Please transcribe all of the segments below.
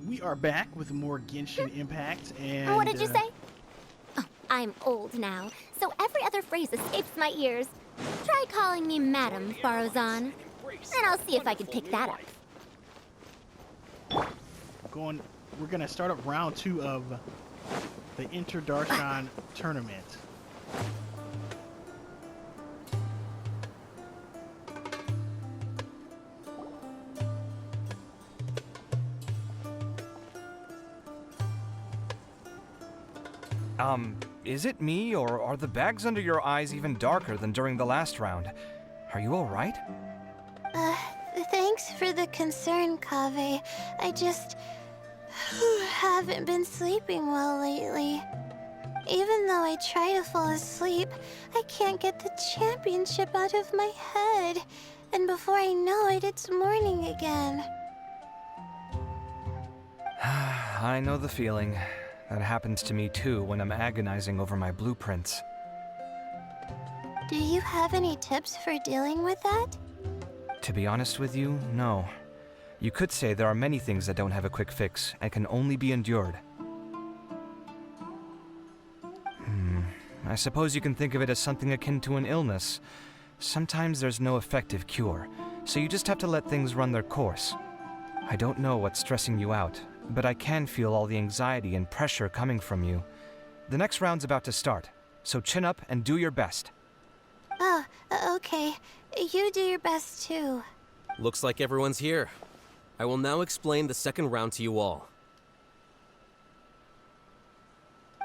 We are back with more Genshin Impact, and What did you say? Oh, I'm old now, so every other phrase escapes my ears. Try calling me Madam Farozan, and I'll see if I can pick that up. We're gonna start up round 2 of the Interdarshan tournament. Is it me, or are the bags under your eyes even darker than during the last round? Are you alright? Thanks for the concern, Kaveh. I just haven't been sleeping well lately. Even though I try to fall asleep, I can't get the championship out of my head. And before I know it, it's morning again. I know the feeling. That happens to me too when I'm agonizing over my blueprints. Do you have any tips for dealing with that? To be honest with you, no. You could say there are many things that don't have a quick fix and can only be endured. I suppose you can think of it as something akin to an illness. Sometimes there's no effective cure, so you just have to let things run their course. I don't know what's stressing you out, but I can feel all the anxiety and pressure coming from you. The next round's about to start, so chin up and do your best. Oh, okay. You do your best too. Looks like everyone's here. I will now explain the second round to you all.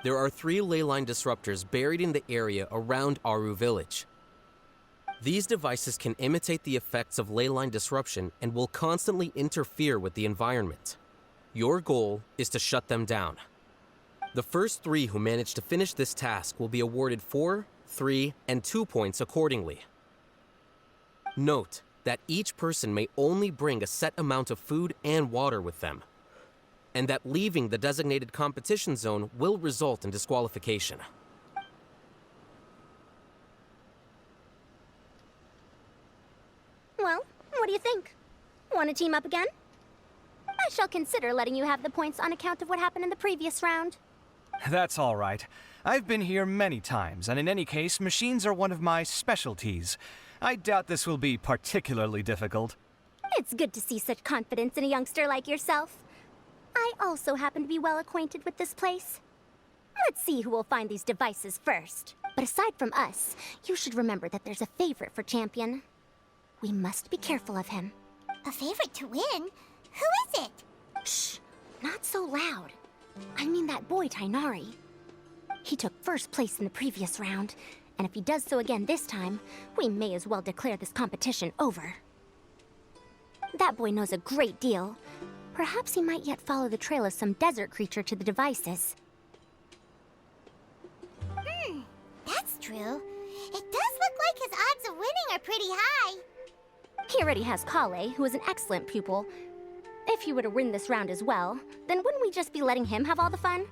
There are 3 leyline disruptors buried in the area around Aru Village. These devices can imitate the effects of leyline disruption and will constantly interfere with the environment. Your goal is to shut them down. The first 3 who manage to finish this task will be awarded 4, 3, and 2 points accordingly. Note that each person may only bring a set amount of food and water with them, and that leaving the designated competition zone will result in disqualification. Well, what do you think? Want to team up again? I shall consider letting you have the points on account of what happened in the previous round. That's all right. I've been here many times, and in any case, machines are one of my specialties. I doubt this will be particularly difficult. It's good to see such confidence in a youngster like yourself. I also happen to be well acquainted with this place. Let's see who will find these devices first. But aside from us, you should remember that there's a favorite for Champion. We must be careful of him. A favorite to win? Who is it? Shh! Not so loud. I mean that boy, Tainari. He took first place in the previous round, and if he does so again this time, we may as well declare this competition over. That boy knows a great deal. Perhaps he might yet follow the trail of some desert creature to the devices. That's true. It does look like his odds of winning are pretty high. He already has Kale, who is an excellent pupil. If he were to win this round as well, then wouldn't we just be letting him have all the fun?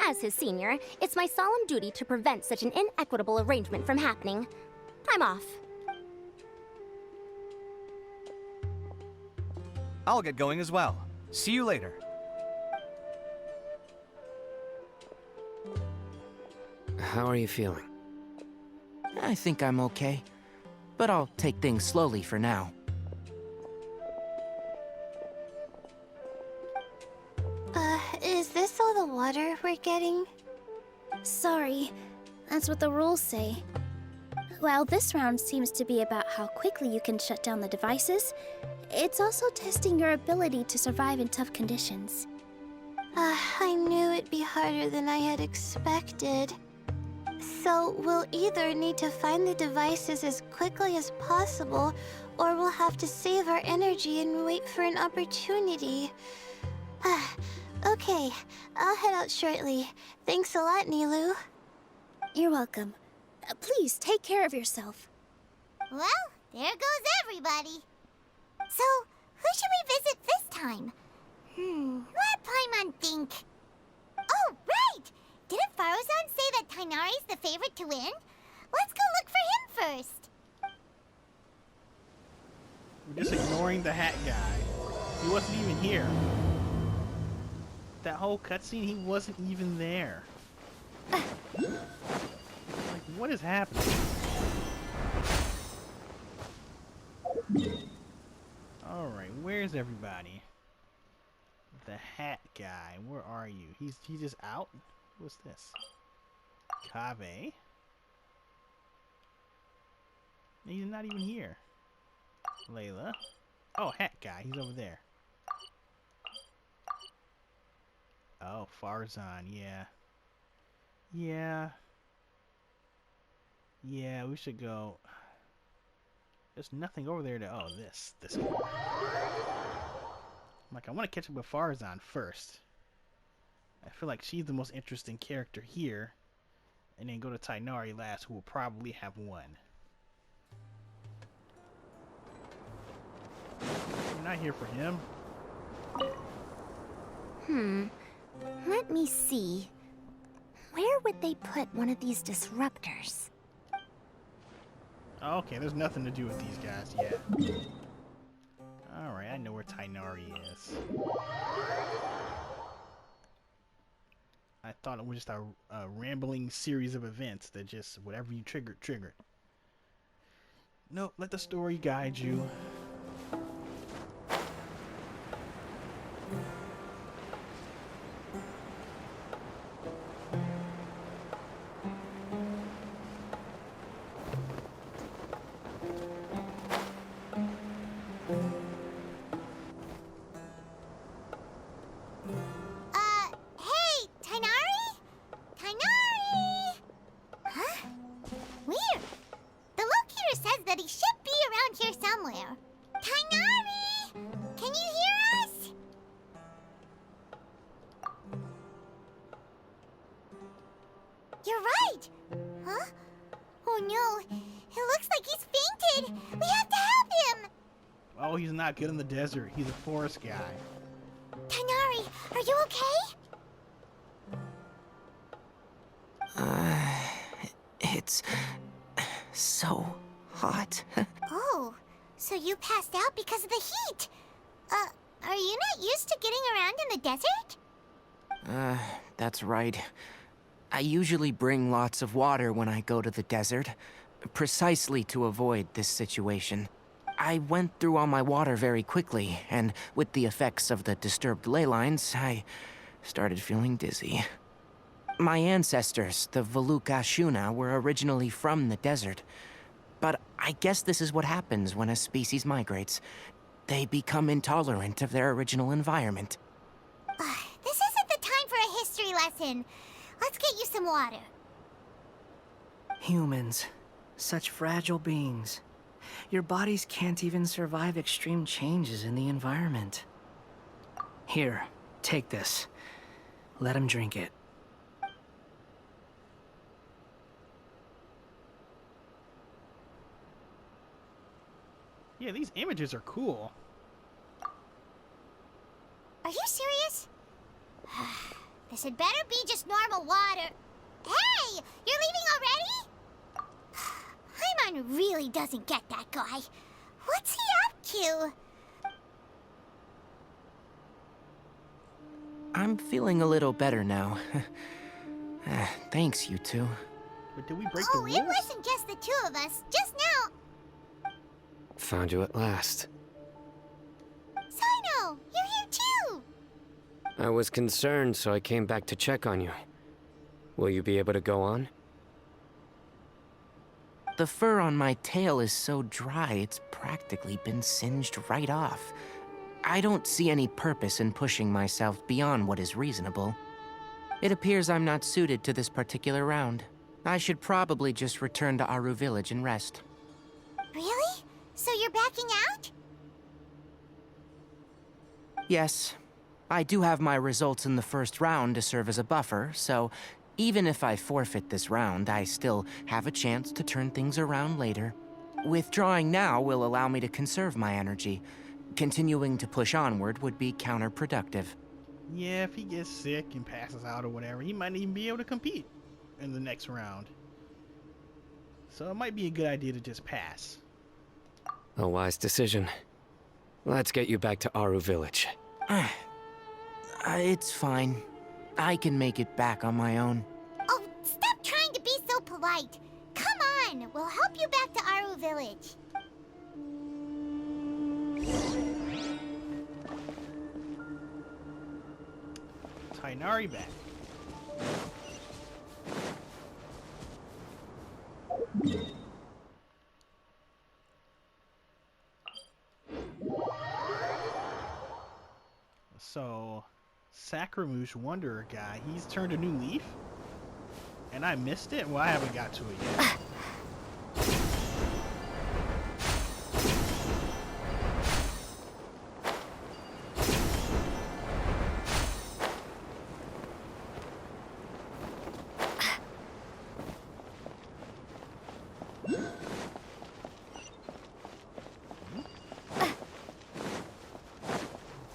As his senior, it's my solemn duty to prevent such an inequitable arrangement from happening. I'm off. I'll get going as well. See you later. How are you feeling? I think I'm okay, but I'll take things slowly for now. Is this all the water we're getting? Sorry, that's what the rules say. While this round seems to be about how quickly you can shut down the devices, it's also testing your ability to survive in tough conditions. I knew it'd be harder than I had expected. So we'll either need to find the devices as quickly as possible, or we'll have to save our energy and wait for an opportunity. Okay, I'll head out shortly. Thanks a lot, Nilu. You're welcome. Please take care of yourself. Well, there goes everybody. So, who should we visit this time? Let Paimon think. Oh, right! Didn't Farozan say that Tainari's the favorite to win? Let's go look for him first. We're just ignoring the hat guy. He wasn't even here. That whole cutscene, he wasn't even there. Like, what is happening? Alright, where's everybody? The hat guy, where are you? He's just out? What's this? Kaveh? He's not even here. Layla. Oh, hat guy, he's over there. Oh, Farzan, yeah. Yeah, we should go. There's nothing over there to. Oh, this. I'm like, I want to catch up with Farzan first. I feel like she's the most interesting character here. And then go to Tighnari last, who will probably have won. We're not here for him. Let me see. Where would they put one of these disruptors? Oh, okay, there's nothing to do with these guys yet. Alright, I know where Tighnari is. I thought it was just a rambling series of events that just, whatever you triggered. Nope, let the story guide you. Hey, Tighnari? Tighnari! Huh? Weird. The locator says that he should be around here somewhere. Tighnari! Can you hear us? You're right. Huh? Oh no. It looks like he's fainted. We have to help him. Oh, he's not good in the desert. He's a forest guy. Tighnari, are you okay? It's so hot. Oh, so you passed out because of the heat. Are you not used to getting around in the desert? That's right. I usually bring lots of water when I go to the desert, precisely to avoid this situation. I went through all my water very quickly, and with the effects of the disturbed ley lines, I started feeling dizzy. My ancestors, the Valuk-Ashuna, were originally from the desert. But I guess this is what happens when a species migrates. They become intolerant of their original environment. This isn't the time for a history lesson. Let's get you some water. Humans. Such fragile beings. Your bodies can't even survive extreme changes in the environment. Here, take this. Let him drink it. Yeah, these images are cool. Are you serious? This had better be just normal water. Hey! You're leaving already? Paimon really doesn't get that guy. What's he up to? I'm feeling a little better now. Thanks, you two. But did we break the rules? It wasn't just the two of us. Just now. Found you at last. Sino, you're here too. I was concerned, so I came back to check on you. Will you be able to go on? The fur on my tail is so dry, it's practically been singed right off. I don't see any purpose in pushing myself beyond what is reasonable. It appears I'm not suited to this particular round. I should probably just return to Aru Village and rest. Really? So you're backing out? Yes. I do have my results in the first round to serve as a buffer, so even if I forfeit this round, I still have a chance to turn things around later. Withdrawing now will allow me to conserve my energy. Continuing to push onward would be counterproductive. Yeah, if he gets sick and passes out or whatever, he might even be able to compete in the next round. So it might be a good idea to just pass. A wise decision. Let's get you back to Aru Village. It's fine. I can make it back on my own. Oh, stop trying to be so polite. Come on, we'll help you back to Aru Village. Tighnari back. So, Sacramouche Wanderer guy, he's turned a new leaf? And I missed it? Well, I haven't got to it yet.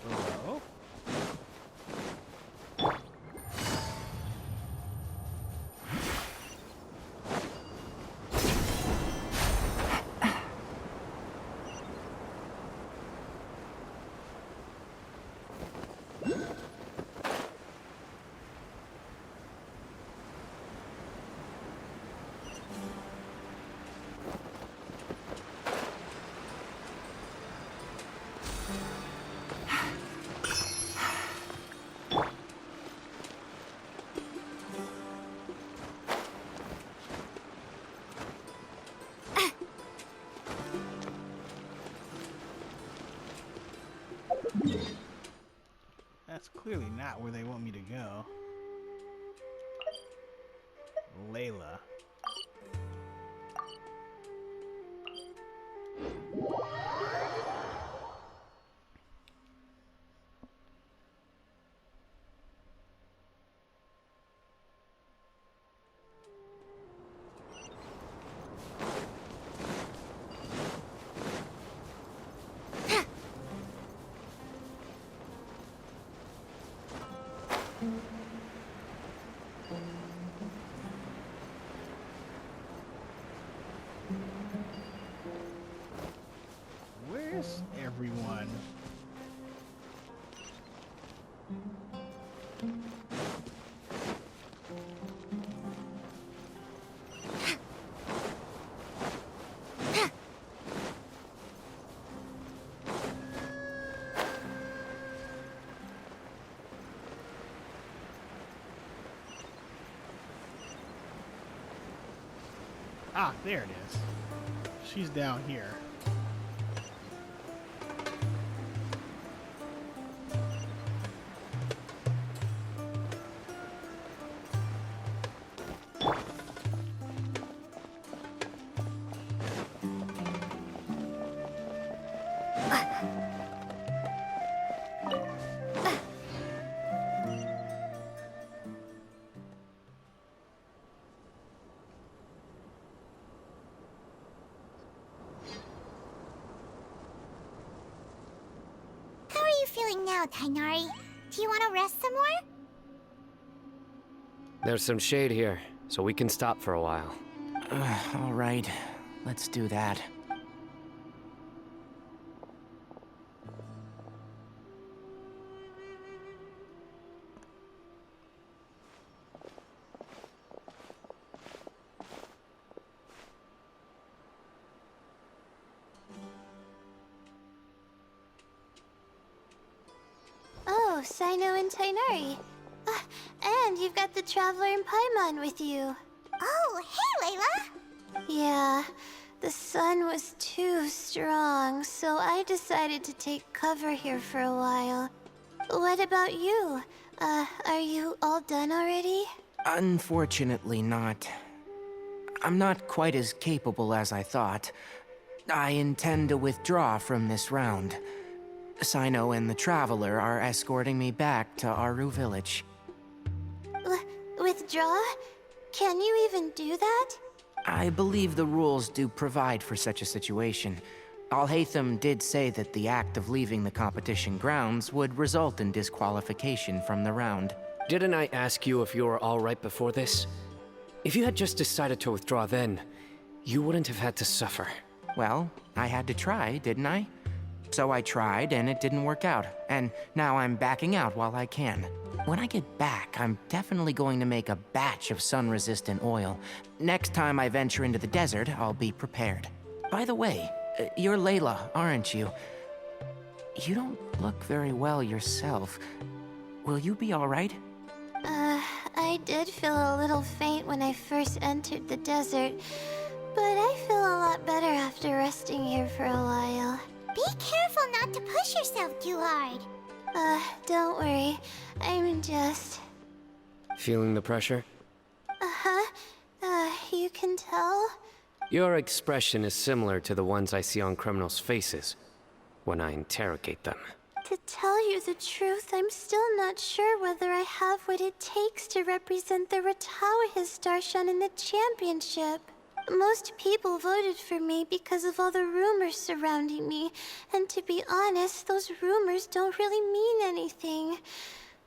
Hello? That's clearly not where they want me to go. Layla. Where's everyone? Ah, there it is. She's down here. How are you feeling now, Tighnari? Do you want to rest some more? There's some shade here, so we can stop for a while. All right, let's do that. Oh, Sino and Tighnari. And you've got the Traveler and Paimon with you. Oh, hey, Layla! Yeah, the sun was too strong, so I decided to take cover here for a while. What about you? Are you all done already? Unfortunately not. I'm not quite as capable as I thought. I intend to withdraw from this round. Sino and the Traveler are escorting me back to Aru Village. Withdraw? Can you even do that? I believe the rules do provide for such a situation. Alhaitham did say that the act of leaving the competition grounds would result in disqualification from the round. Didn't I ask you if you were alright before this? If you had just decided to withdraw then, you wouldn't have had to suffer. Well, I had to try, didn't I? So I tried, and it didn't work out. And now I'm backing out while I can. When I get back, I'm definitely going to make a batch of sun-resistant oil. Next time I venture into the desert, I'll be prepared. By the way, you're Layla, aren't you? You don't look very well yourself. Will you be all right? I did feel a little faint when I first entered the desert, but I feel a lot better after resting here for a while. Be careful not to push yourself too hard. Don't worry. I'm just... Feeling the pressure? You can tell? Your expression is similar to the ones I see on criminals' faces when I interrogate them. To tell you the truth, I'm still not sure whether I have what it takes to represent the Interdarshan in the championship. Most people voted for me because of all the rumors surrounding me, and to be honest, those rumors don't really mean anything.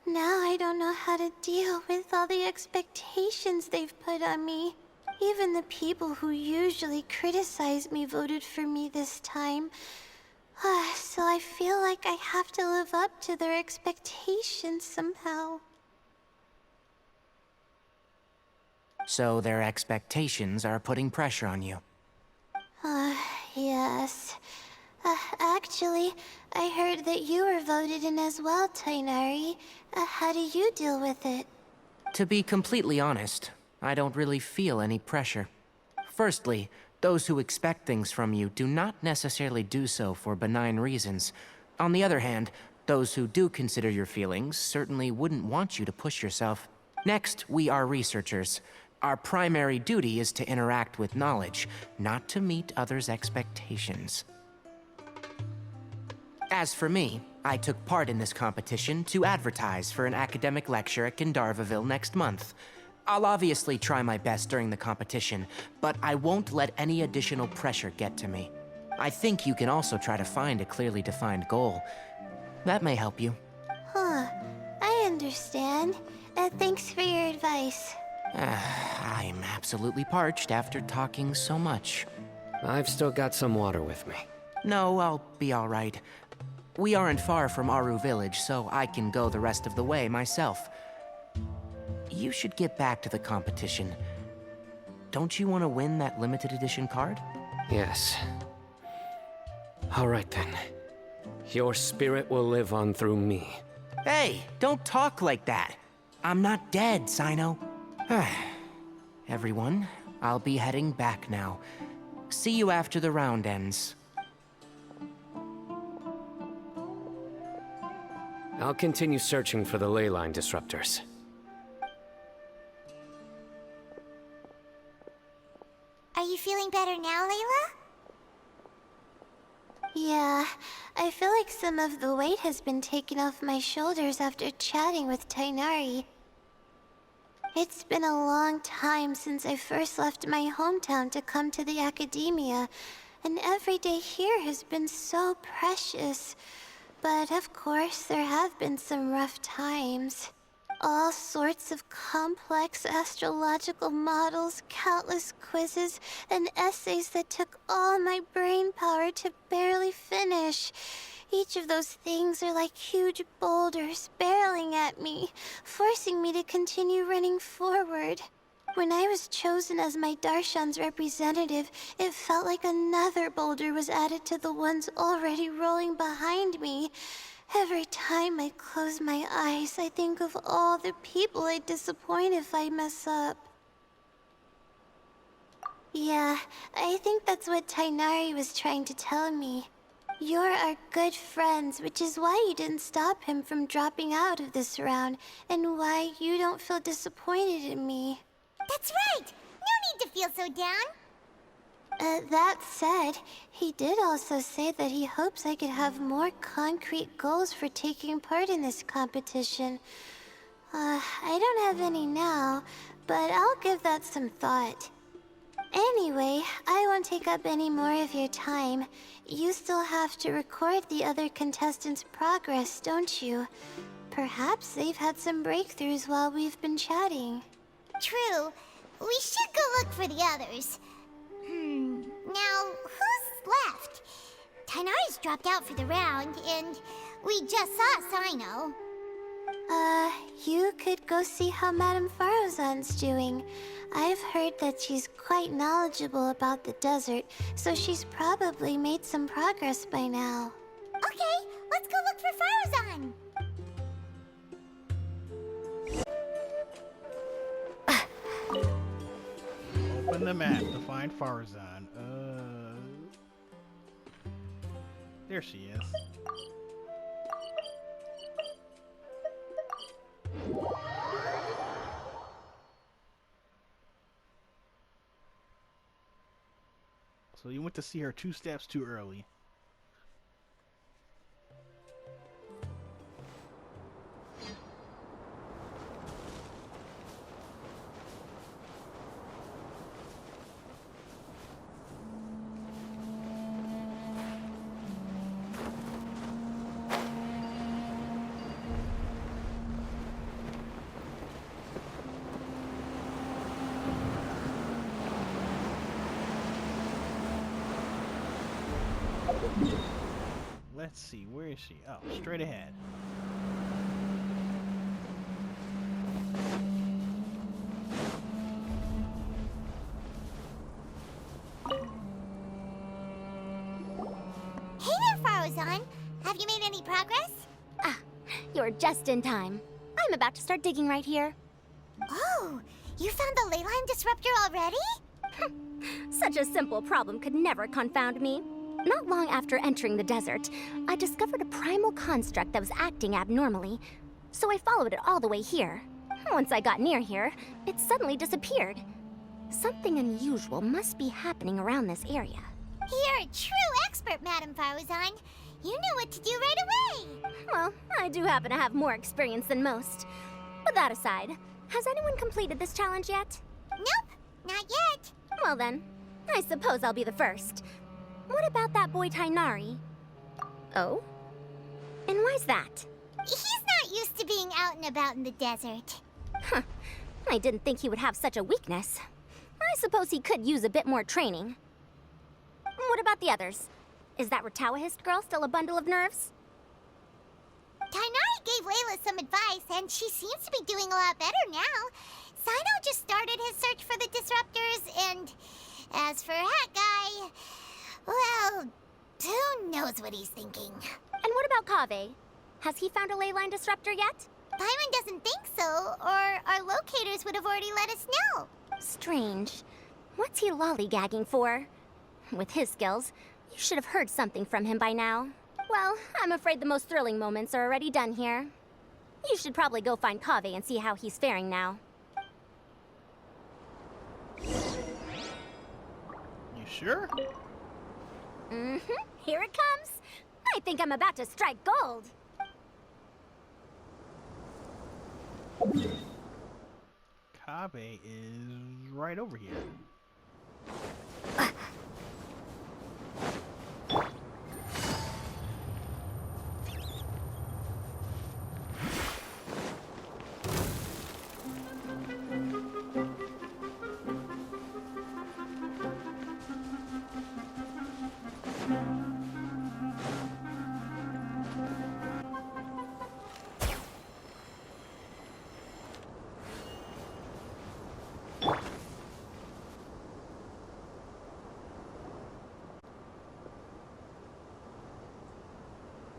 Now I don't know how to deal with all the expectations they've put on me. Even the people who usually criticize me voted for me this time. So I feel like I have to live up to their expectations somehow. So their expectations are putting pressure on you. Yes. Actually, I heard that you were voted in as well, Tighnari. How do you deal with it? To be completely honest, I don't really feel any pressure. Firstly, those who expect things from you do not necessarily do so for benign reasons. On the other hand, those who do consider your feelings certainly wouldn't want you to push yourself. Next, we are researchers. Our primary duty is to interact with knowledge, not to meet others' expectations. As for me, I took part in this competition to advertise for an academic lecture at Gandharvaville next month. I'll obviously try my best during the competition, but I won't let any additional pressure get to me. I think you can also try to find a clearly defined goal. That may help you. I understand. Thanks for your advice. I'm absolutely parched after talking so much. I've still got some water with me. No, I'll be all right. We aren't far from Aru Village, so I can go the rest of the way myself. You should get back to the competition. Don't you want to win that limited edition card? Yes. All right then. Your spirit will live on through me. Hey, don't talk like that. I'm not dead, Sino. Everyone, I'll be heading back now. See you after the round ends. I'll continue searching for the ley line disruptors. Are you feeling better now, Layla? Yeah, I feel like some of the weight has been taken off my shoulders after chatting with Tighnari. It's been a long time since I first left my hometown to come to the academia, and every day here has been so precious. But of course, there have been some rough times. All sorts of complex astrological models, countless quizzes, and essays that took all my brain power to barely finish. Each of those things are like huge boulders barreling at me, forcing me to continue running forward. When I was chosen as my Darshan's representative, it felt like another boulder was added to the ones already rolling behind me. Every time I close my eyes, I think of all the people I'd disappoint if I mess up. Yeah, I think that's what Tighnari was trying to tell me. You're our good friends, which is why you didn't stop him from dropping out of this round, and why you don't feel disappointed in me. That's right! No need to feel so down! That said, he did also say that he hopes I could have more concrete goals for taking part in this competition. I don't have any now, but I'll give that some thought. Anyway, I won't take up any more of your time. You still have to record the other contestants' progress, don't you? Perhaps they've had some breakthroughs while we've been chatting. True. We should go look for the others. Now, who's left? Tighnari's dropped out for the round, and we just saw Sino. You could go see how Madame Farozan's doing. I've heard that she's quite knowledgeable about the desert, so she's probably made some progress by now. Okay, let's go look for Farozan. Open the map to find Farazan. There she is. So you went to see her 2 steps too early. Let's see, where is she? Oh, straight ahead. Hey there, Farozan. Have you made any progress? Ah, you're just in time. I'm about to start digging right here. Oh, you found the leyline disruptor already? Such a simple problem could never confound me. Not long after entering the desert, I discovered a primal construct that was acting abnormally, so I followed it all the way here. Once I got near here, it suddenly disappeared. Something unusual must be happening around this area. You're a true expert, Madame Farozan. You knew what to do right away. Well, I do happen to have more experience than most. But that aside, has anyone completed this challenge yet? Nope, not yet. Well then, I suppose I'll be the first. What about that boy Tighnari? Oh? And why's that? He's not used to being out and about in the desert. Huh. I didn't think he would have such a weakness. I suppose he could use a bit more training. What about the others? Is that Ratawahist girl still a bundle of nerves? Tighnari gave Layla some advice, and she seems to be doing a lot better now. Sino just started his search for the disruptors, and as for Hat Guy, well, who knows what he's thinking. And what about Kaveh? Has he found a leyline disruptor yet? Paimon doesn't think so, or our locators would have already let us know. Strange. What's he lollygagging for? With his skills, you should have heard something from him by now. Well, I'm afraid the most thrilling moments are already done here. You should probably go find Kaveh and see how he's faring now. You sure? Mm-hmm. Here it comes. I think I'm about to strike gold. Kaveh is right over here.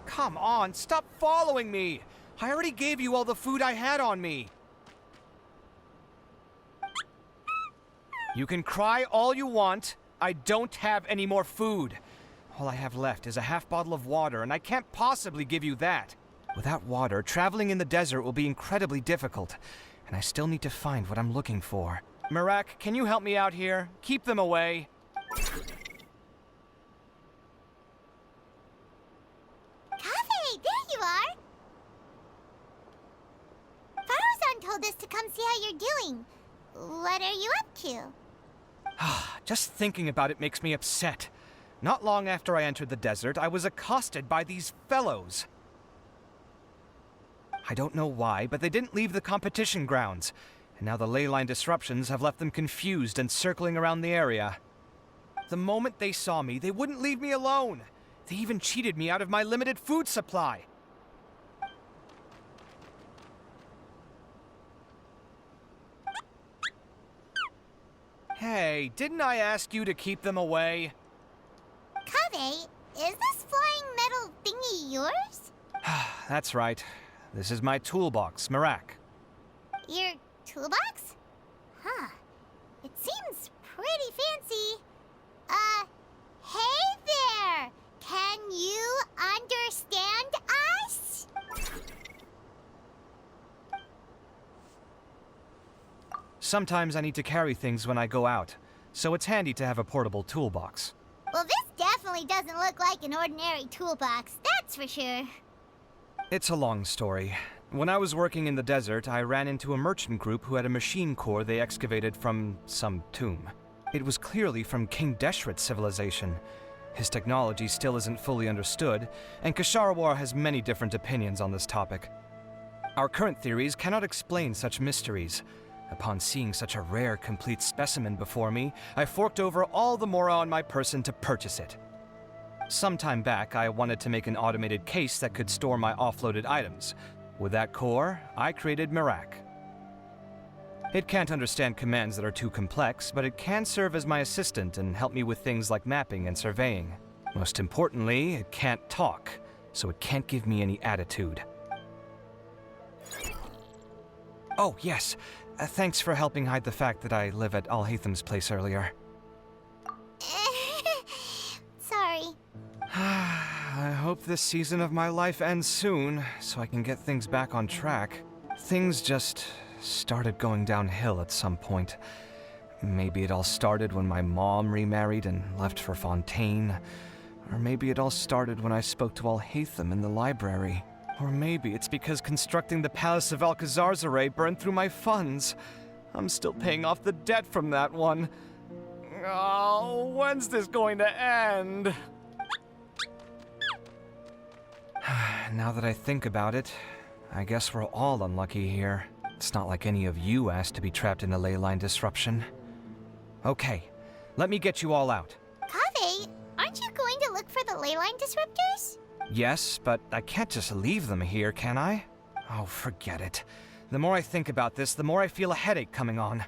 Come on, stop following me! I already gave you all the food I had on me. You can cry all you want. I don't have any more food. All I have left is a half bottle of water, and I can't possibly give you that. Without water, traveling in the desert will be incredibly difficult, and I still need to find what I'm looking for. Mirak, can you help me out here? Keep them away. Kaveh, there you are! Farozan told us to come see how you're doing. What are you up to? Just thinking about it makes me upset. Not long after I entered the desert, I was accosted by these fellows. I don't know why, but they didn't leave the competition grounds, and now the leyline disruptions have left them confused and circling around the area. The moment they saw me, they wouldn't leave me alone. They even cheated me out of my limited food supply. Hey, didn't I ask you to keep them away? Kave, is this flying metal thingy yours? That's right. This is my toolbox, Marak. Your toolbox? Huh. It seems pretty fancy. Hey there! Can you understand us? Sometimes I need to carry things when I go out, so it's handy to have a portable toolbox. Well, this definitely doesn't look like an ordinary toolbox, that's for sure. It's a long story. When I was working in the desert, I ran into a merchant group who had a machine core they excavated from some tomb. It was clearly from King Deshret's civilization. His technology still isn't fully understood, and Kasharawar has many different opinions on this topic. Our current theories cannot explain such mysteries. Upon seeing such a rare, complete specimen before me, I forked over all the mora on my person to purchase it. Some time back, I wanted to make an automated case that could store my offloaded items. With that core, I created Marak. It can't understand commands that are too complex, but it can serve as my assistant and help me with things like mapping and surveying. Most importantly, it can't talk, so it can't give me any attitude. Oh, yes. Thanks for helping hide the fact that I live at Alhatham's place earlier. Sorry. I hope this season of my life ends soon, so I can get things back on track. Things just started going downhill at some point. Maybe it all started when my mom remarried and left for Fontaine. Or maybe it all started when I spoke to Alhatham in the library. Or maybe it's because constructing the Palace of Alcazar's burned through my funds. I'm still paying off the debt from that one. Oh, when's this going to end? Now that I think about it, I guess we're all unlucky here. It's not like any of you asked to be trapped in a ley line disruption. Okay, let me get you all out. Kave, aren't you going to look for the ley line disruptors? Yes, but I can't just leave them here, can I? Oh, forget it. The more I think about this, the more I feel a headache coming on.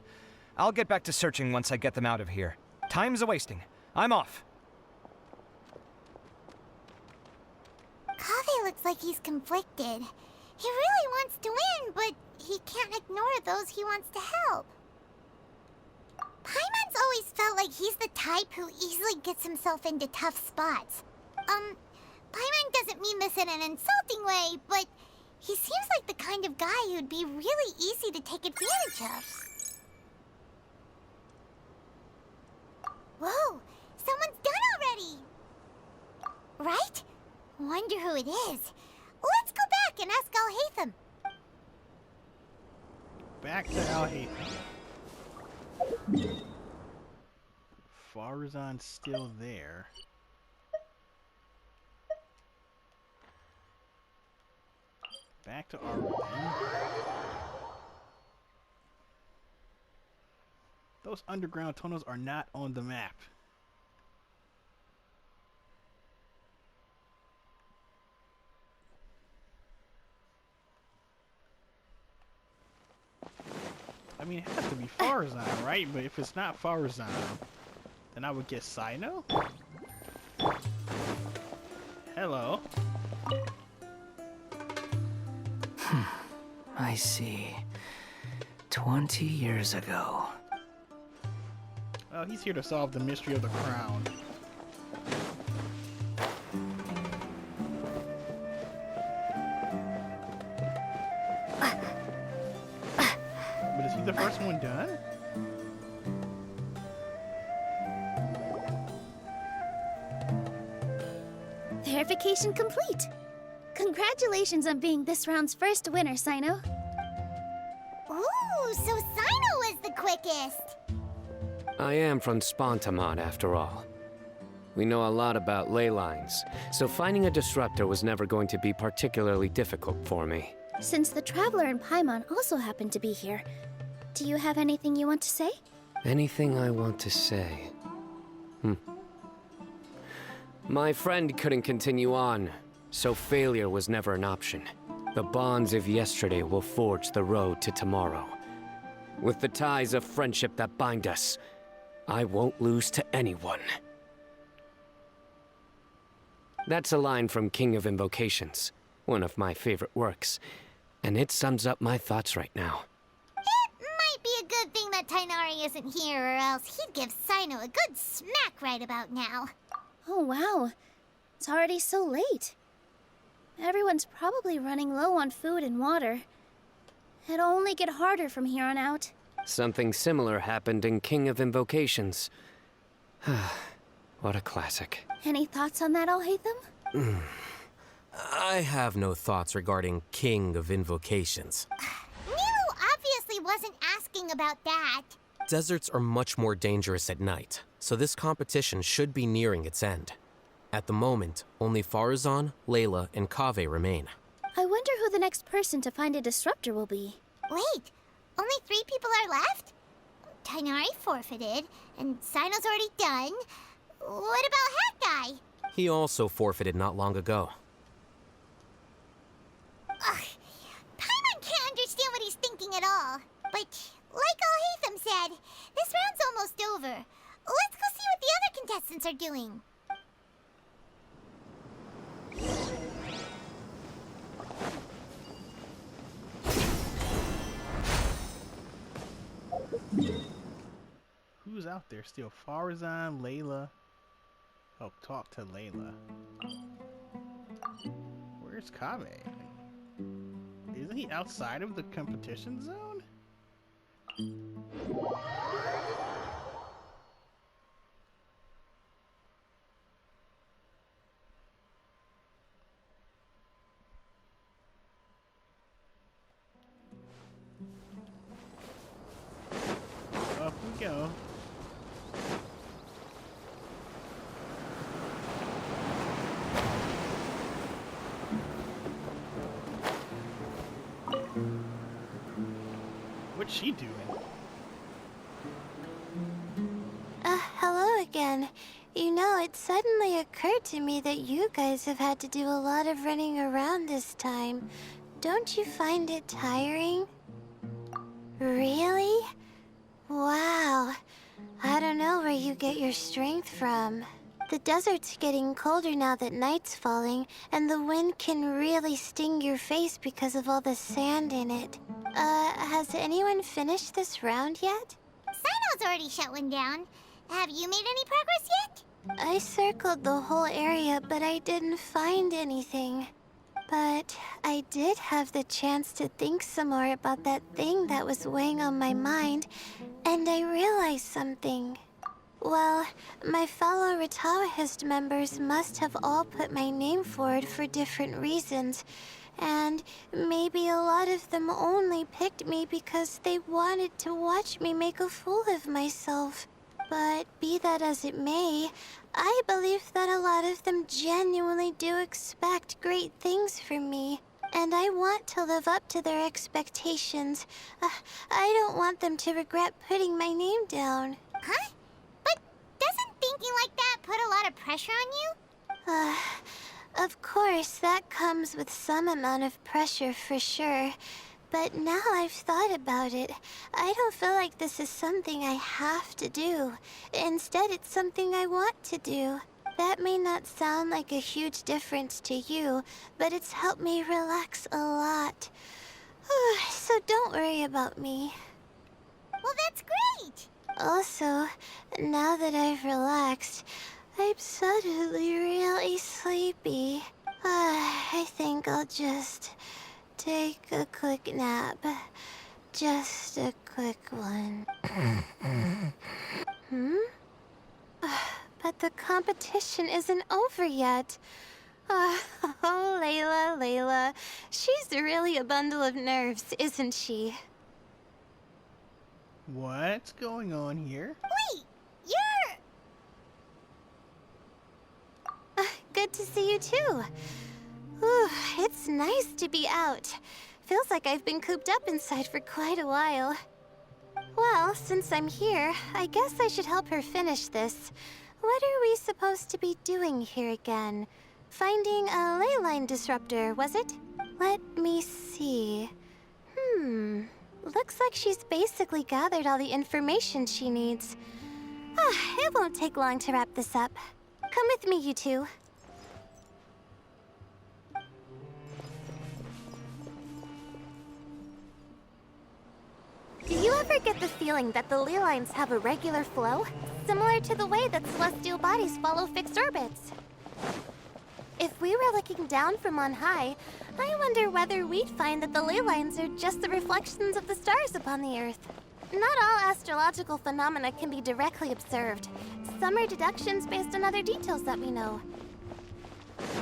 I'll get back to searching once I get them out of here. Time's a-wasting. I'm off. Kave looks like he's conflicted. He really wants to win, but he can't ignore those he wants to help. Paimon's always felt like he's the type who easily gets himself into tough spots. Paimon doesn't mean this in an insulting way, but he seems like the kind of guy who'd be really easy to take advantage of. Whoa, someone's done already! Right? Wonder who it is. Let's go back and ask Alhatham. Back to Alhatham. Farazan's still there. Back to Arwen. Those underground tunnels are not on the map. I mean, it has to be Farazan, right? But if it's not Farazan, then I would guess Sino? Hello. I see. 20 years ago. Oh, he's here to solve the mystery of the crown. But is he the first one done? Verification complete. Congratulations on being this round's first winner, Sino. Ooh, so Sino was the quickest. I am from Spontamod, after all. We know a lot about ley lines, so finding a disruptor was never going to be particularly difficult for me. Since the Traveler and Paimon also happen to be here, do you have anything you want to say? Anything I want to say? My friend couldn't continue on, so failure was never an option. The bonds of yesterday will forge the road to tomorrow. With the ties of friendship that bind us, I won't lose to anyone. That's a line from King of Invocations, one of my favorite works, and it sums up my thoughts right now. It might be a good thing that Tainari isn't here, or else he'd give Sino a good smack right about now. Oh, wow. It's already so late. Everyone's probably running low on food and water. It'll only get harder from here on out. Something similar happened in King of Invocations. What a classic. Any thoughts on that, Alhaitham? I have no thoughts regarding King of Invocations. Nero obviously wasn't asking about that. Deserts are much more dangerous at night, so this competition should be nearing its end. At the moment, only Farazan, Layla, and Kaveh remain. I wonder who the next person to find a disruptor will be. Wait, only 3 people are left? Tainari forfeited, and Sino's already done. What about Hat Guy? He also forfeited not long ago. Ugh, Paimon can't understand what he's thinking at all. But, like Alhaitham said, this round's almost over. Let's go see what the other contestants are doing. Who's out there still? Farazan, Layla. Oh, talk to Layla. Where's Kaveh? Isn't he outside of the competition zone? Up we go. What's she doing? Hello again. You know, it suddenly occurred to me that you guys have had to do a lot of running around this time. Don't you find it tiring? Really? Wow. I don't know where you get your strength from. The desert's getting colder now that night's falling, and the wind can really sting your face because of all the sand in it. Has anyone finished this round yet? Sino's already shut one down. Have you made any progress yet? I circled the whole area, but I didn't find anything. But I did have the chance to think some more about that thing that was weighing on my mind, and I realized something. Well, my fellow Ratawahist members must have all put my name forward for different reasons, and maybe a lot of them only picked me because they wanted to watch me make a fool of myself. But be that as it may, I believe that a lot of them genuinely do expect great things from me, and I want to live up to their expectations. I don't want them to regret putting my name down. Huh? But doesn't thinking like that put a lot of pressure on you? Of course, that comes with some amount of pressure for sure. But now I've thought about it, I don't feel like this is something I have to do. Instead, it's something I want to do. That may not sound like a huge difference to you, but it's helped me relax a lot. So don't worry about me. Well, that's great! Also, now that I've relaxed, I'm suddenly really sleepy. I think I'll just take a quick nap. Just a quick one. But the competition isn't over yet. Oh, Layla. She's really a bundle of nerves, isn't she? What's going on here? Wait, you're... Good to see you too. It's nice to be out. Feels like I've been cooped up inside for quite a while. Well, since I'm here, I guess I should help her finish this. What are we supposed to be doing here again? Finding a ley line disruptor, was it? Let me see. Looks like she's basically gathered all the information she needs. It won't take long to wrap this up. Come with me, you two. Do you ever get the feeling that the ley lines have a regular flow? Similar to the way that celestial bodies follow fixed orbits. If we were looking down from on high, I wonder whether we'd find that the ley lines are just the reflections of the stars upon the Earth. Not all astrological phenomena can be directly observed. Some are deductions based on other details that we know.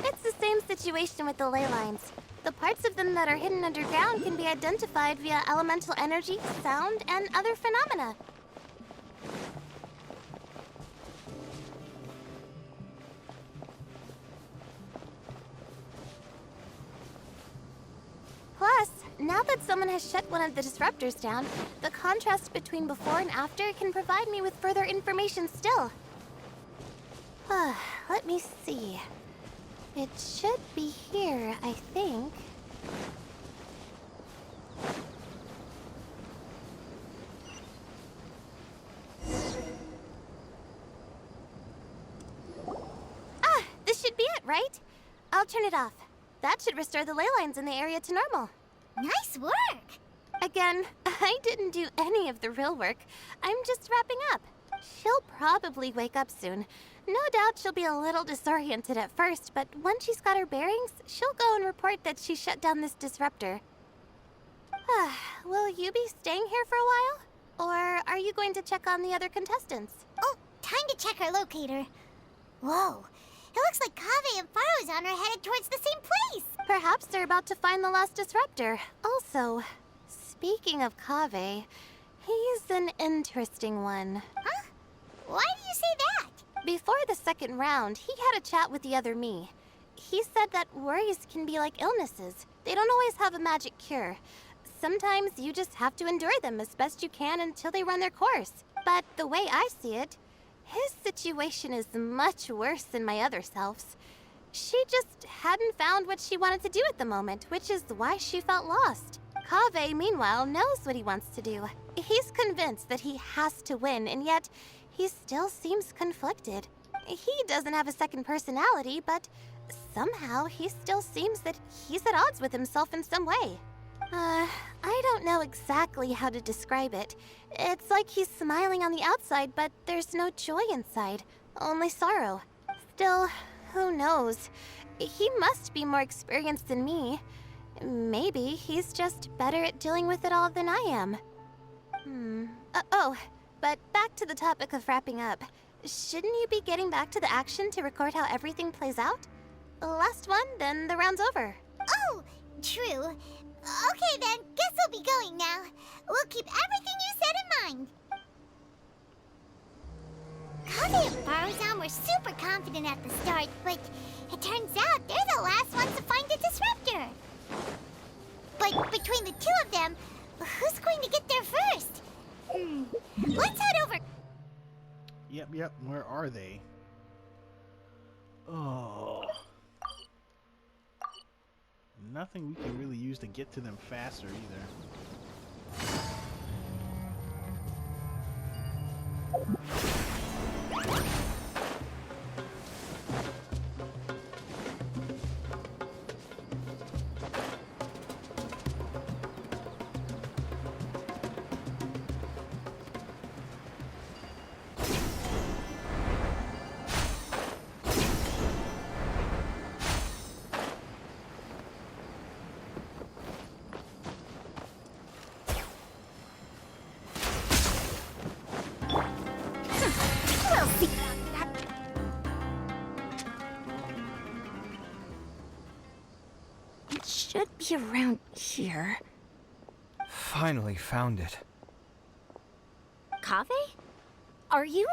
It's the same situation with the ley lines. The parts of them that are hidden underground can be identified via elemental energy, sound, and other phenomena. Plus, now that someone has shut one of the disruptors down, the contrast between before and after can provide me with further information still. Let me see. It should be here, I think. This should be it, right? I'll turn it off. That should restore the ley lines in the area to normal. Nice work! Again, I didn't do any of the real work. I'm just wrapping up. She'll probably wake up soon. No doubt she'll be a little disoriented at first, but once she's got her bearings, she'll go and report that she shut down this disruptor. Will you be staying here for a while? Or are you going to check on the other contestants? Oh, time to check our locator. Whoa, it looks like Kaveh and Farozan are headed towards the same place. Perhaps they're about to find the last disruptor. Also, speaking of Kaveh, he's an interesting one. Huh? Why do you say that? Before the second round, he had a chat with the other me. He said that worries can be like illnesses. They don't always have a magic cure. Sometimes you just have to endure them as best you can until they run their course. But the way I see it, his situation is much worse than my other self's. She just hadn't found what she wanted to do at the moment, which is why she felt lost. Kaveh, meanwhile, knows what he wants to do. He's convinced that he has to win, and yet he still seems conflicted. He doesn't have a second personality, but somehow he still seems that he's at odds with himself in some way. I don't know exactly how to describe it. It's like he's smiling on the outside, but there's no joy inside, only sorrow. Still, who knows? He must be more experienced than me. Maybe he's just better at dealing with it all than I am. But back to the topic of wrapping up. Shouldn't you be getting back to the action to record how everything plays out? Last one, then the round's over. Oh, true. Okay then, guess we'll be going now. We'll keep everything you said in mind. Kaveh and Farozan were super confident at the start, but it turns out they're the last ones to find the disruptor. But between the two of them, who's going to get there first? Let's head over. Yep. Where are they? Oh. Nothing we can really use to get to them faster either. Should be around here. Finally found it. Kaveh? Are you?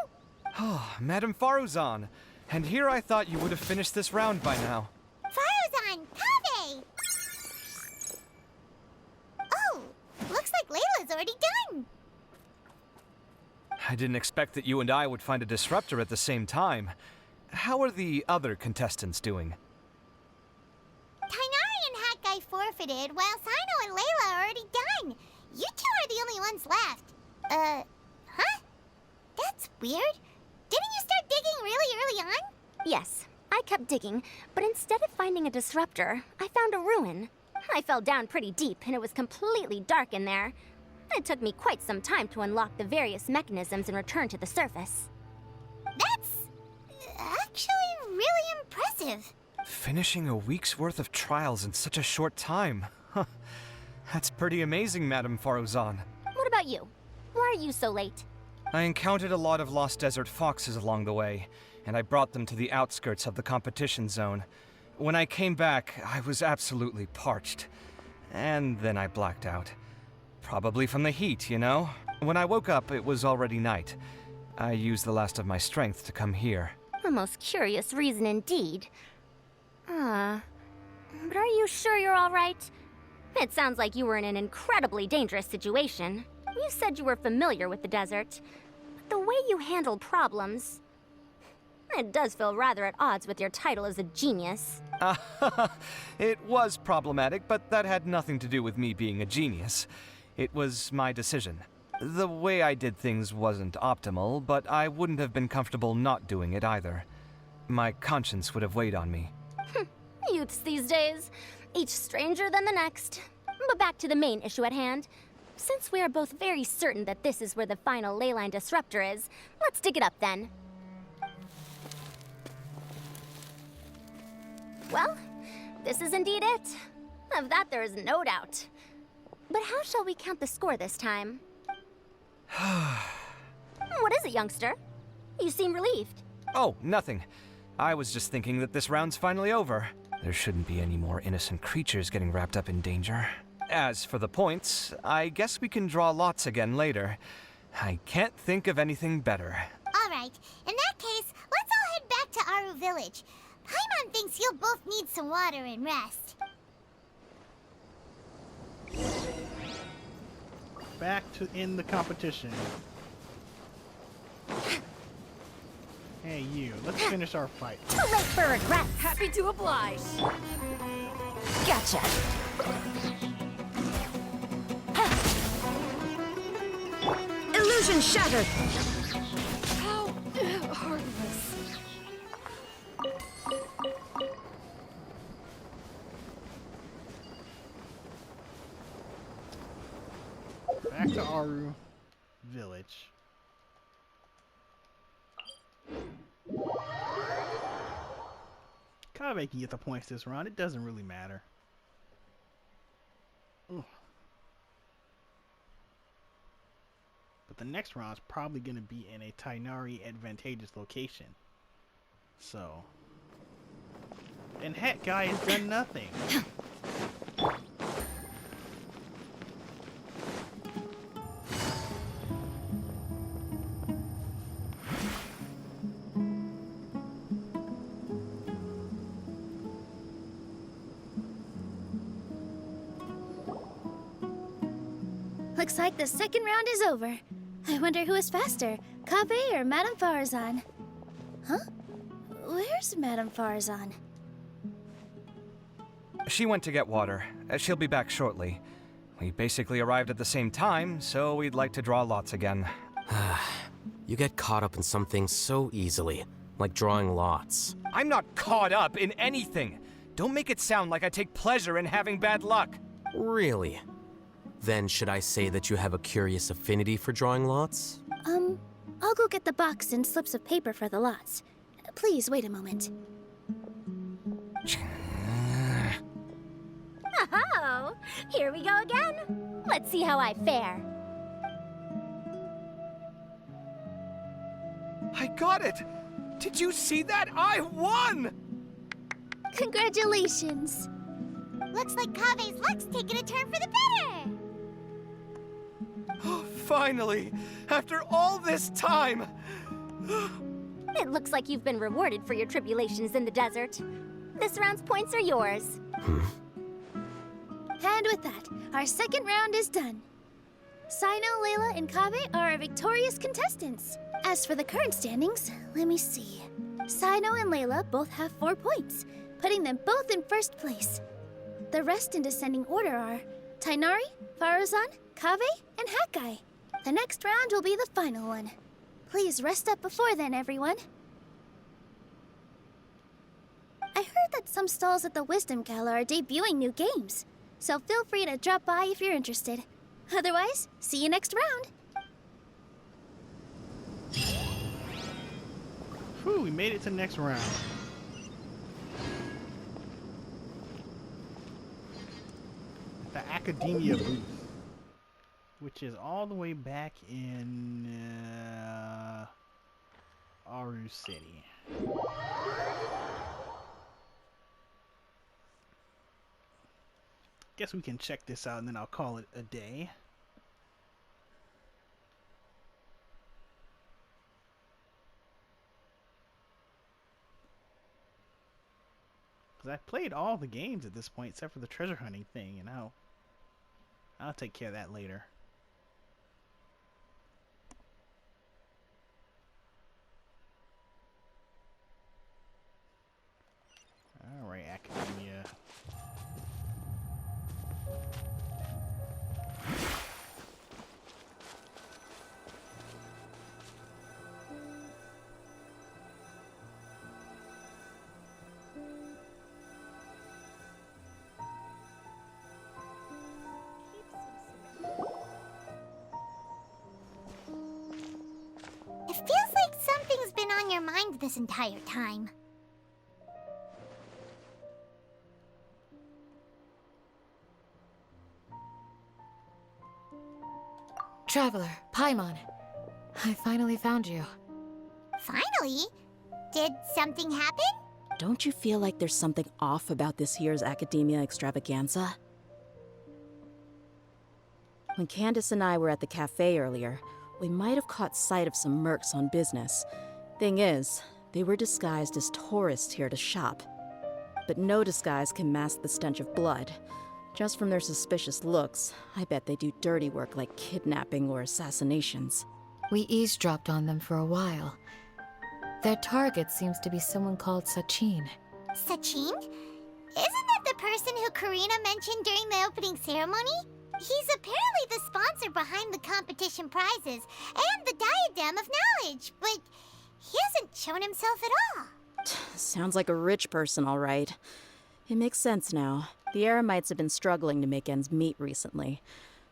Oh, Madame Faruzan. And here I thought you would have finished this round by now. Farozan, Kaveh! Oh, looks like Layla's already done. I didn't expect that you and I would find a disruptor at the same time. How are the other contestants doing? Tainari and Hat Guy forfeited, while Sino and Layla are already done. You two are the only ones left. Huh? That's weird. Didn't you start digging really early on? Yes, I kept digging, but instead of finding a disruptor, I found a ruin. I fell down pretty deep, and it was completely dark in there. It took me quite some time to unlock the various mechanisms and return to the surface. That's actually really impressive. Finishing a week's worth of trials in such a short time. Huh. That's pretty amazing, Madame Faruzan. What about you? Why are you so late? I encountered a lot of lost desert foxes along the way, and I brought them to the outskirts of the competition zone. When I came back, I was absolutely parched. And then I blacked out. Probably from the heat, you know? When I woke up, it was already night. I used the last of my strength to come here. A most curious reason indeed. But are you sure you're all right? It sounds like you were in an incredibly dangerous situation. You said you were familiar with the desert, but the way you handle problems... It does feel rather at odds with your title as a genius. It was problematic, but that had nothing to do with me being a genius. It was my decision. The way I did things wasn't optimal, but I wouldn't have been comfortable not doing it either. My conscience would have weighed on me. Youths these days, each stranger than the next. But back to the main issue at hand. Since we are both very certain that this is where the final leyline disruptor is, let's dig it up then. Well, this is indeed it. Of that there is no doubt. But how shall we count the score this time? What is it, youngster? You seem relieved. Oh, nothing. I was just thinking that this round's finally over. There shouldn't be any more innocent creatures getting wrapped up in danger. As for the points, I guess we can draw lots again later. I can't think of anything better. All right. In that case, let's all head back to Aru Village. Paimon thinks you'll both need some water and rest. Back to in the competition. Hey, you. Let's finish our fight. Too late for regret. Happy to oblige. Gotcha. Illusion shattered. How heartless. Back to Aru Village. Kaveh can get the points this round. It doesn't really matter. Ooh. But the next round is probably going to be in a Tainari advantageous location. So. And Hat Guy has done nothing. Looks like the second round is over. I wonder who is faster, Kaveh or Madame Farazan? Huh? Where's Madame Farazan? She went to get water. She'll be back shortly. We basically arrived at the same time, so we'd like to draw lots again. You get caught up in some things so easily, like drawing lots. I'm not caught up in anything! Don't make it sound like I take pleasure in having bad luck! Really? Then should I say that you have a curious affinity for drawing lots? I'll go get the box and slips of paper for the lots. Please wait a moment. Oh, here we go again. Let's see how I fare. I got it! Did you see that? I won! Congratulations. Looks like Kaveh's luck's taking a turn for the better. Oh, finally! After all this time! It looks like you've been rewarded for your tribulations in the desert. This round's points are yours. And with that, our second round is done. Sino, Layla, and Kaveh are our victorious contestants. As for the current standings, let me see. Sino and Layla both have 4 points, putting them both in first place. The rest in descending order are Tainari, Faruzan, Kaveh, and Hakai. The next round will be the final one. Please rest up before then, everyone. I heard that some stalls at the Wisdom Gala are debuting new games, so feel free to drop by if you're interested. Otherwise, see you next round. Whew, we made it to the next round. The Academia booth, which is all the way back in Aru City. Guess we can check this out and then I'll call it a day. Because I've played all the games at this point except for the treasure hunting thing, and I'll take care of that later. Alright, Academia. It feels like something's been on your mind this entire time. Traveler, Paimon. I finally found you. Finally? Did something happen? Don't you feel like there's something off about this year's Academia Extravaganza? When Candace and I were at the cafe earlier, we might have caught sight of some mercs on business. Thing is, they were disguised as tourists here to shop. But no disguise can mask the stench of blood. Just from their suspicious looks, I bet they do dirty work like kidnapping or assassinations. We eavesdropped on them for a while. Their target seems to be someone called Sachin. Sachin? Isn't that the person who Karina mentioned during the opening ceremony? He's apparently the sponsor behind the competition prizes and the Diadem of Knowledge, but he hasn't shown himself at all. Sounds like a rich person, all right. It makes sense now. The Eremites have been struggling to make ends meet recently,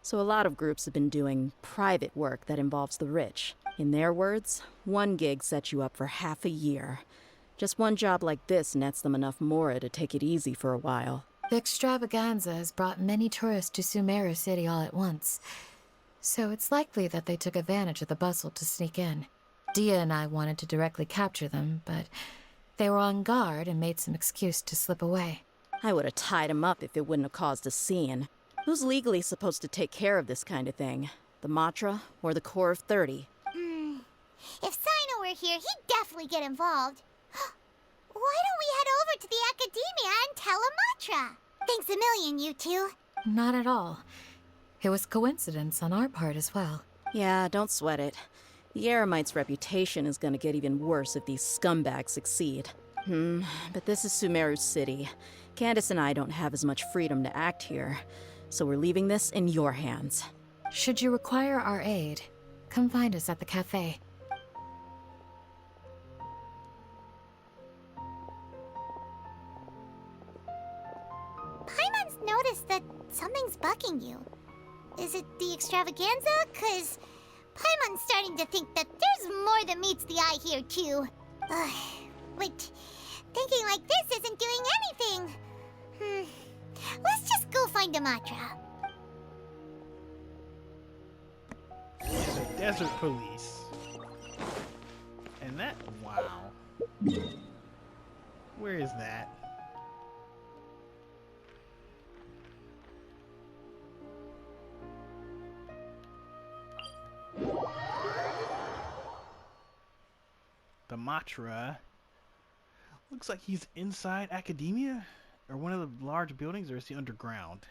so a lot of groups have been doing private work that involves the rich. In their words, one gig sets you up for half a year. Just one job like this nets them enough mora to take it easy for a while. The extravaganza has brought many tourists to Sumeru City all at once, so it's likely that they took advantage of the bustle to sneak in. Dia and I wanted to directly capture them, but they were on guard and made some excuse to slip away. I would have tied him up if it wouldn't have caused a scene. Who's legally supposed to take care of this kind of thing? The Matra or the Corps of 30? If Sino were here, he'd definitely get involved. Why don't we head over to the Academia and tell Amatra? Thanks a million, you two. Not at all. It was coincidence on our part as well. Yeah, don't sweat it. The Eremites' reputation is gonna get even worse if these scumbags succeed. But this is Sumeru City. Candace and I don't have as much freedom to act here, so we're leaving this in your hands. Should you require our aid, come find us at the cafe. Paimon's noticed that something's bugging you. Is it the extravaganza? 'Cause Paimon's starting to think that there's more than meets the eye here, too. But thinking like this isn't doing anything. Let's just go find Amatra. The Desert Police. And that, wow. Where is that? The Matra. Looks like he's inside Academia? Or one of the large buildings, or is he underground?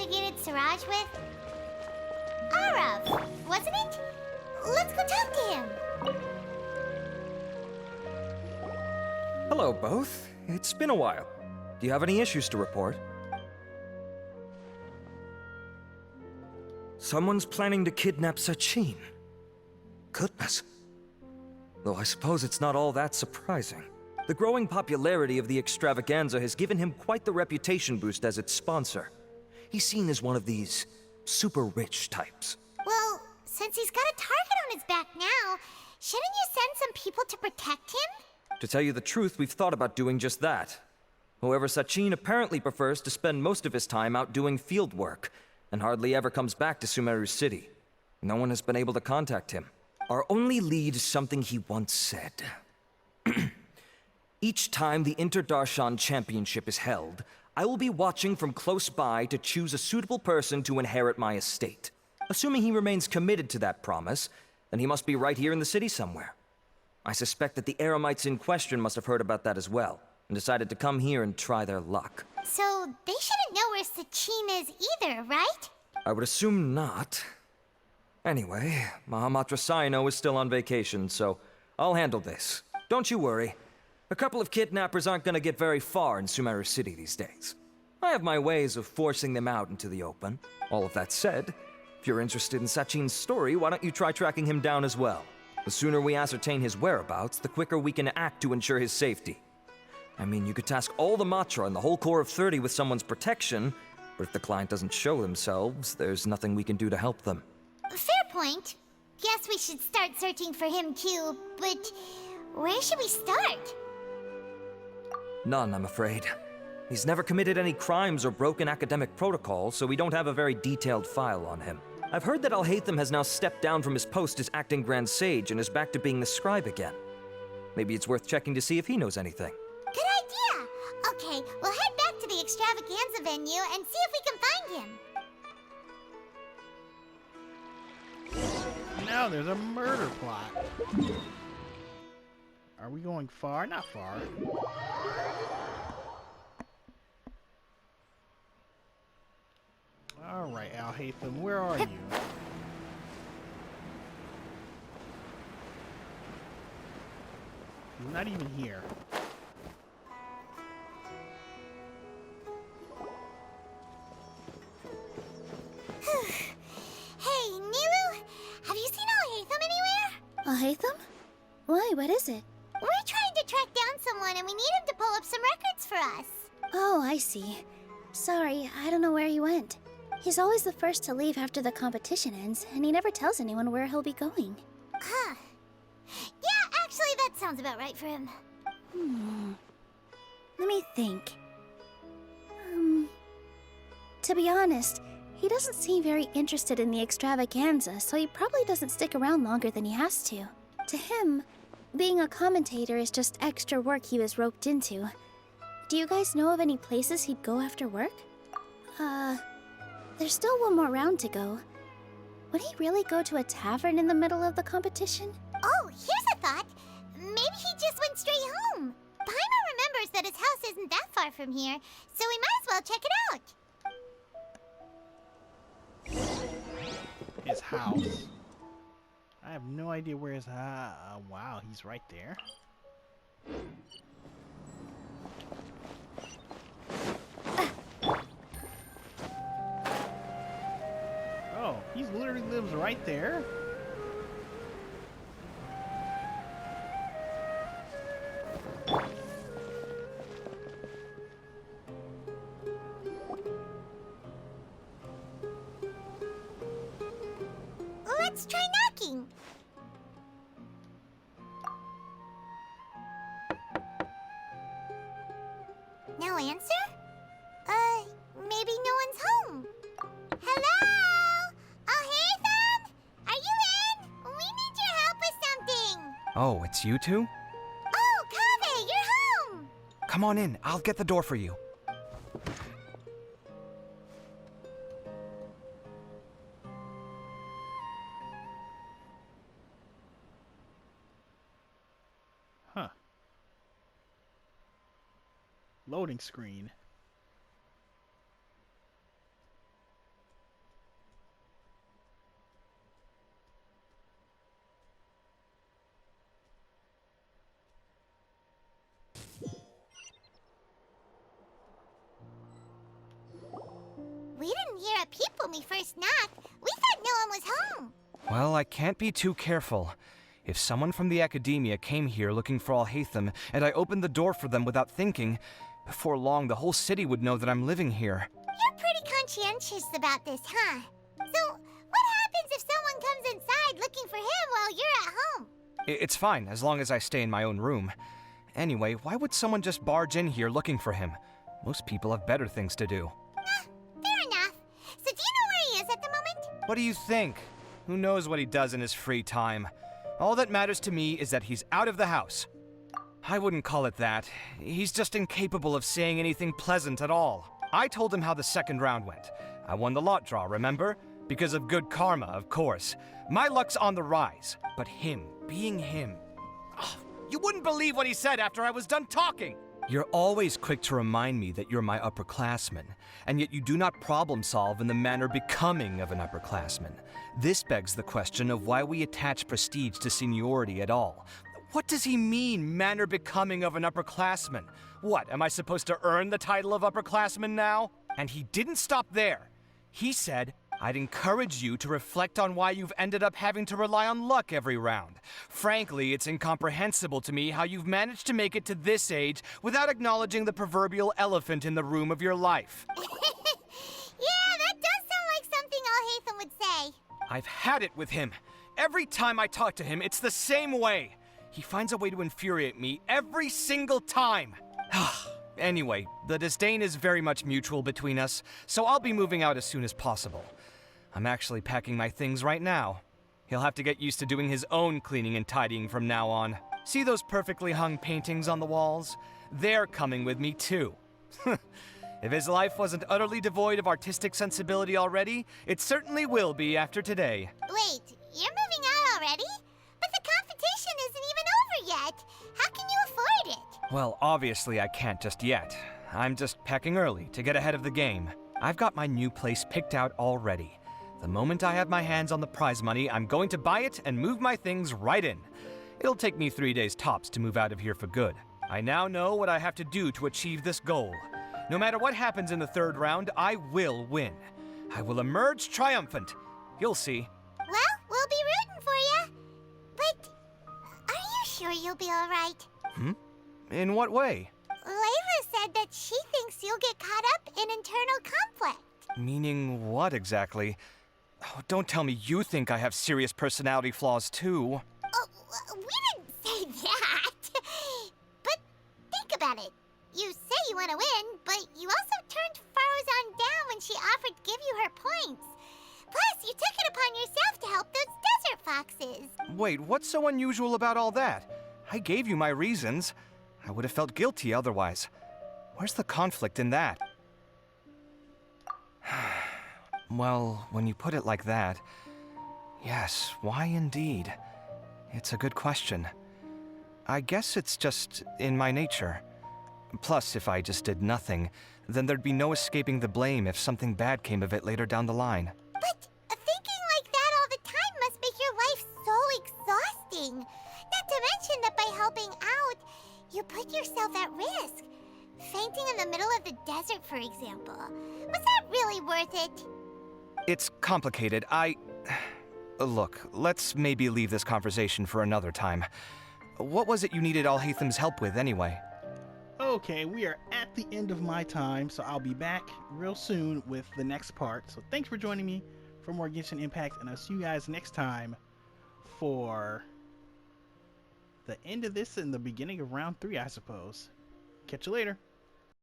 investigated Siraj with? Arav, wasn't it? Let's go talk to him. Hello, both. It's been a while. Do you have any issues to report? Someone's planning to kidnap Sachin. Goodness. Though I suppose it's not all that surprising. The growing popularity of the extravaganza has given him quite the reputation boost as its sponsor. He's seen as one of these super rich types. Well, since he's got a target on his back now, shouldn't you send some people to protect him? To tell you the truth, we've thought about doing just that. However, Sachin apparently prefers to spend most of his time out doing field work, and hardly ever comes back to Sumeru City. No one has been able to contact him. Our only lead is something he once said. Each time the Interdarshan Championship is held, I will be watching from close by to choose a suitable person to inherit my estate. Assuming he remains committed to that promise, then he must be right here in the city somewhere. I suspect that the Eremites in question must have heard about that as well, and decided to come here and try their luck. So they shouldn't know where Sachin is either, right? I would assume not. Anyway, Mahamatra Saino is still on vacation, so I'll handle this. Don't you worry. A couple of kidnappers aren't gonna get very far in Sumeru City these days. I have my ways of forcing them out into the open. All of that said, if you're interested in Sachin's story, why don't you try tracking him down as well? The sooner we ascertain his whereabouts, the quicker we can act to ensure his safety. I mean, you could task all the Matra and the whole Corps of 30 with someone's protection, but if the client doesn't show themselves, there's nothing we can do to help them. Fair point. Guess we should start searching for him too, but where should we start? None, I'm afraid. He's never committed any crimes or broken academic protocol, so we don't have a very detailed file on him. I've heard that Alhaitham has now stepped down from his post as acting Grand Sage and is back to being the scribe again. Maybe it's worth checking to see if he knows anything. Good idea! Okay, we'll head back to the extravaganza venue and see if we can find him. Now there's a murder plot. Are we going far? Not far. Alright, Alhaitham, where are you? He's not even here. Hey, Nilu, have you seen Alhaitham anywhere? Alhaitham? Why, what is it? We're trying to track down someone and we need him to pull up some records for us. Oh, I see. Sorry, I don't know where he went. He's always the first to leave after the competition ends, and he never tells anyone where he'll be going. Huh. Yeah, actually, that sounds about right for him. Let me think. To be honest, he doesn't seem very interested in the extravaganza, so he probably doesn't stick around longer than he has to. To him, being a commentator is just extra work he was roped into. Do you guys know of any places he'd go after work? There's still one more round to go. Would he really go to a tavern in the middle of the competition? Oh, here's a thought. Maybe he just went straight home. Paimon remembers that his house isn't that far from here, so we might as well check it out. His house. I have no idea where his wow, he's right there. Oh, he literally lives right there. Let's try knocking. No answer? Maybe no one's home. Hello? Alhaitham? Are you in? We need your help with something. Oh, it's you two? Oh, Kaveh, you're home. Come on in, I'll get the door for you. Huh. Loading screen. here at Peep when we first knocked. We thought no one was home. Well, I can't be too careful. If someone from the Academia came here looking for Alhaitham, and I opened the door for them without thinking, before long the whole city would know that I'm living here. You're pretty conscientious about this, huh? So, what happens if someone comes inside looking for him while you're at home? It's fine, as long as I stay in my own room. Anyway, why would someone just barge in here looking for him? Most people have better things to do. Fair enough. So do you know where he is at the moment? What do you think? Who knows what he does in his free time? All that matters to me is that he's out of the house. I wouldn't call it that. He's just incapable of saying anything pleasant at all. I told him how the second round went. I won the lot draw, remember? Because of good karma, of course. My luck's on the rise. But him, being him... Oh, you wouldn't believe what he said after I was done talking! You're always quick to remind me that you're my upperclassman, and yet you do not problem solve in the manner becoming of an upperclassman. This begs the question of why we attach prestige to seniority at all. What does he mean, manner becoming of an upperclassman? What, am I supposed to earn the title of upperclassman now? And he didn't stop there. He said, I'd encourage you to reflect on why you've ended up having to rely on luck every round. Frankly, it's incomprehensible to me how you've managed to make it to this age without acknowledging the proverbial elephant in the room of your life. Yeah, that does sound like something Alhaitham would say. I've had it with him. Every time I talk to him, it's the same way. He finds a way to infuriate me every single time. Anyway, the disdain is very much mutual between us, so I'll be moving out as soon as possible. I'm actually packing my things right now. He'll have to get used to doing his own cleaning and tidying from now on. See those perfectly hung paintings on the walls? They're coming with me too. If his life wasn't utterly devoid of artistic sensibility already, it certainly will be after today. Wait, you're moving out already? But the competition isn't even over yet. How can you afford it? Well, obviously I can't just yet. I'm just packing early to get ahead of the game. I've got my new place picked out already. The moment I have my hands on the prize money, I'm going to buy it and move my things right in. It'll take me 3 days tops to move out of here for good. I now know what I have to do to achieve this goal. No matter what happens in the third round, I will win. I will emerge triumphant. You'll see. Well, we'll be rooting for you. But are you sure you'll be all right? In what way? Layla said that she thinks you'll get caught up in internal conflict. Meaning what exactly? Oh, don't tell me you think I have serious personality flaws too. Oh, we didn't say that. But think about it. You say you want to win, but you also turned Faruzan down when she offered to give you her points. Plus, you took it upon yourself to help those desert foxes. Wait, what's so unusual about all that? I gave you my reasons. I would have felt guilty otherwise. Where's the conflict in that? Well, when you put it like that, yes, why indeed? It's a good question. I guess it's just in my nature. Plus, if I just did nothing, then there'd be no escaping the blame if something bad came of it later down the line. But thinking like that all the time must make your life so exhausting. Not to mention that by helping out, you put yourself at risk. Fainting in the middle of the desert, for example. Was that really worth it? It's complicated. Look, let's maybe leave this conversation for another time. What was it you needed Alhaitham's help with, anyway? Okay, we are at the end of my time, so I'll be back real soon with the next part. So thanks for joining me for more Genshin Impact, and I'll see you guys next time for the end of this and the beginning of round 3, I suppose. Catch you later.